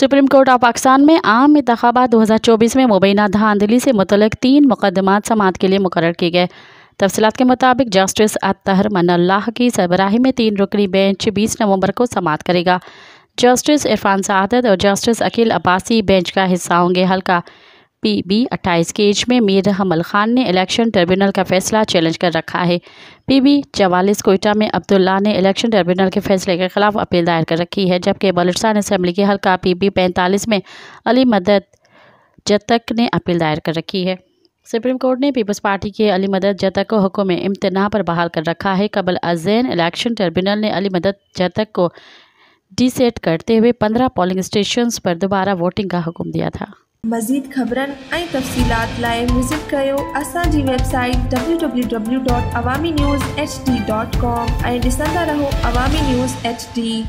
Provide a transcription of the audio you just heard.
Supreme court of Pakistan में आम इंतखाबात 2024 में मुबैना धांधली से मुतल्लिक़ 3 मुकदमात समाअत के लिए मुकर्रर किए गए। तफसीलात के मुताबिक जस्टिस अत्तहर मनल्लाह की सरबराही में 3 रुकनी बेंच 20 नवंबर को समाअत करेगा। जस्टिस इरफान सादत और जस्टिस अकील अब्बासी बेंच का हिस्सा होंगे। हल्का PB 28 केज में मीर हमल खान ने इलेक्शन ट्रिब्यूनल का फैसला चैलेंज कर रखा है। PB 44 कोयटा में अब्दुल्ला ने इलेक्शन ट्रिब्यूनल के फैसले के खिलाफ अपील दायर कर रखी है, जबकि बलूचिस्तान असेंबली के हल्का PB 45 में अली मदद जतक ने अपील दायर कर रखी है। सुप्रीम कोर्ट ने पीपल्स पार्टी के अली मदद जतक को हुक्म इम्तना पर बहाल कर रखा है। कबल अज़ैन इलेक्शन ट्रिब्यूनल ने अली मदद जतक को डिसेट करते हुए 15 पोलिंग स्टेशंस पर दोबारा वोटिंग का हुक्म दिया था। मज़ीद ख़बरन ऐं तफ़सीलात लाइ विज़िट कयो असांजी वेबसाइट www.awamiNewsHD.com ऐं ॾिसंदा रहो अवामी न्यूज़ HD।